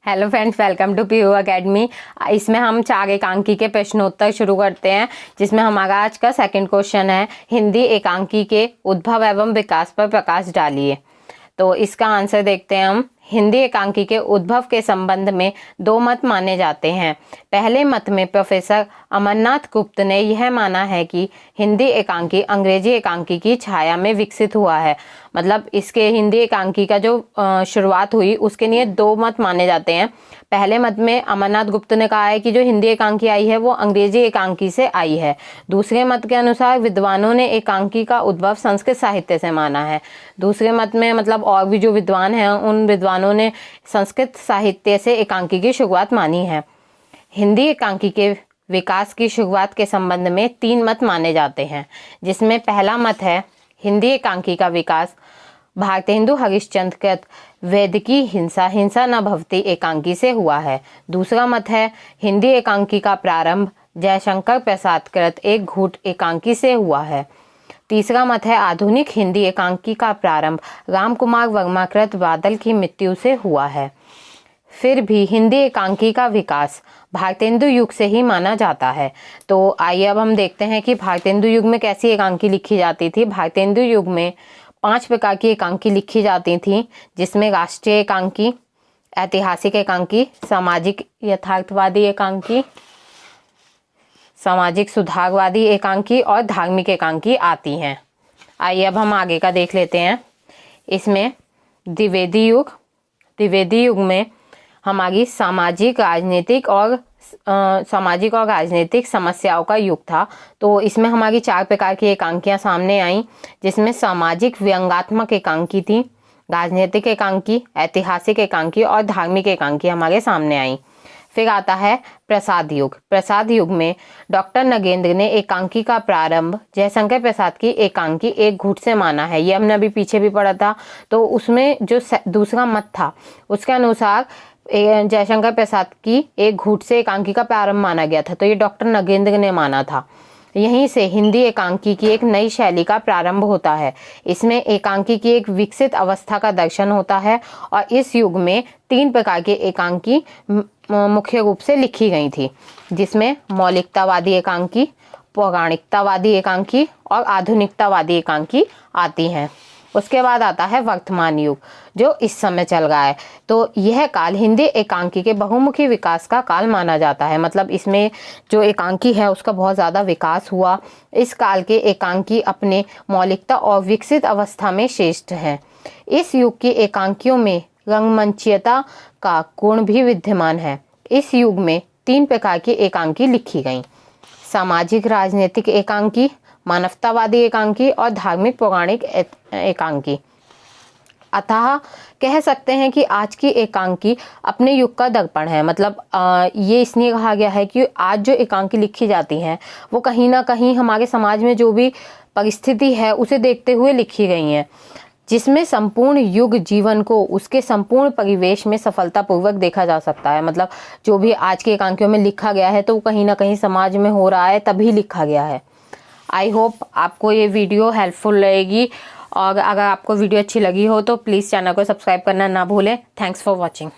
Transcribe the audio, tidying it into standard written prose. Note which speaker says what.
Speaker 1: Hello friends, welcome to PU academy. इसमें हम 4 एकांकी के प्रश्नोत्तर शुरू करते हैं, जिसमें हमारा आज का सेकंड क्वेश्चन है, हिंदी एकांकी के उद्भव एवं विकास पर प्रकाश डालिए। तो इसका आंसर देखते हैं हम। हिंदी एकांकी के उद्भव के संबंध में 2 मत माने जाते हैं। पहले मत में प्रोफेसर अमरनाथ गुप्त ने यह माना है कि हिंदी एकांकी अंग्रेजी एकांकी की छाया में विकसित हुआ है। मतलब इसके हिंदी एकांकी का जो शुरुआत हुई उसके लिए 2 मत माने जाते हैं। पहले मत में अमरनाथ गुप्त ने कहा है कि जो हिंदी एकांकी आई है वो अंग्रेजी एकांकी से आई है। दूसरे मत के अनुसार विद्वानों ने एकांकी का उद्भव संस्कृत साहित्य से माना है। दूसरे मत में मतलब और भी जो विद्वान हैं उन विद्वानों ने संस्कृत साहित्य से एकांकी की शुरुआत मानी है। हिंदी एकांकी के विकास की शुरुआत के संबंध में 3 मत माने जाते हैं, जिसमें पहला मत है हिंदी एकांकी का विकास भारतेंदु हरिश्चंद्र कृत वैदिकी हिंसा न भवति एकांकी से हुआ है। दूसरा मत है हिंदी एकांकी का प्रारंभ जयशंकर प्रसाद कृत एक घूट एकांकी से हुआ है। तीसरा मत है आधुनिक हिंदी एकांकी का प्रारंभ रामकुमार वर्मा कृत बादल की मृत्यु से हुआ है। फिर भी हिंदी एकांकी का विकास भारतेंदु युग से ही माना जाता है। तो आइए अब हम देखते हैं कि भारतेंदु युग में कैसी एकांकी लिखी जाती थी। भारतेंदु युग में 5 प्रकार की एकांकी लिखी जाती थी, जिसमें राष्ट्रीय एकांकी, ऐतिहासिक एकांकी, सामाजिक यथार्थवादी एकांकी, सामाजिक सुधारवादी एकांकी और धार्मिक एकांकी आती हैं। आइए अब हम आगे का देख लेते हैं। इसमें द्विवेदी युग में हमारी सामाजिक और राजनीतिक समस्याओं का युग था। तो इसमें हमारी 4 प्रकार की एकांकियां सामने आई, जिसमें सामाजिक व्यंग्यात्मक एकांकी थी, राजनीतिक एकांकी, ऐतिहासिक एकांकी और धार्मिक एकांकी हमारे सामने आई। फिर आता है प्रसाद युग। प्रसाद युग में डॉक्टर नगेंद्र ने एकांकी का प्रारंभ जयशंकर प्रसाद की एकांकी एक घूट से माना है। ये हमने अभी पीछे भी पढ़ा था। तो उसमें जो दूसरा मत था उसके अनुसार जयशंकर प्रसाद की एक घूट से एकांकी का प्रारंभ माना गया था। तो ये डॉक्टर नगेंद्र ने माना था। यहीं से हिंदी एकांकी की एक नई शैली का प्रारंभ होता है। इसमें एकांकी की एक विकसित अवस्था का दर्शन होता है और इस युग में 3 प्रकार की एकांकी मुख्य रूप से लिखी गई थी, जिसमें मौलिकतावादी एकांकी, पौराणिकतावादी एकांकी और आधुनिकतावादी एकांकी आती हैं। उसके बाद आता है वर्तमान युग, जो इस समय चल रहा है। तो यह काल हिंदी एकांकी के बहुमुखी विकास का काल माना जाता है। मतलब इसमें जो एकांकी है उसका बहुत ज़्यादा विकास हुआ। इस काल के एकांकी अपने मौलिकता और विकसित अवस्था में श्रेष्ठ हैं। इस युग की एकांकियों में रंगमंचीयता का गुण भी विद्यमान है। इस युग में 3 प्रकार की एकांकी लिखी गई, सामाजिक राजनीतिक एकांकी, मानवतावादी एकांकी और धार्मिक पौराणिक एकांकी। अतः कह सकते हैं कि आज की एकांकी अपने युग का दर्पण है। मतलब ये इसलिए कहा गया है कि आज जो एकांकी लिखी जाती हैं वो कहीं ना कहीं हमारे समाज में जो भी परिस्थिति है उसे देखते हुए लिखी गई हैं, जिसमें संपूर्ण युग जीवन को उसके संपूर्ण परिवेश में सफलतापूर्वक देखा जा सकता है। मतलब जो भी आज की एकांकियों में लिखा गया है तो कहीं ना कहीं समाज में हो रहा है तभी लिखा गया है। आई होप आपको ये वीडियो हेल्पफुल रहेगी, और अगर आपको वीडियो अच्छी लगी हो तो प्लीज़ चैनल को सब्सक्राइब करना ना भूलें। Thanks for watching.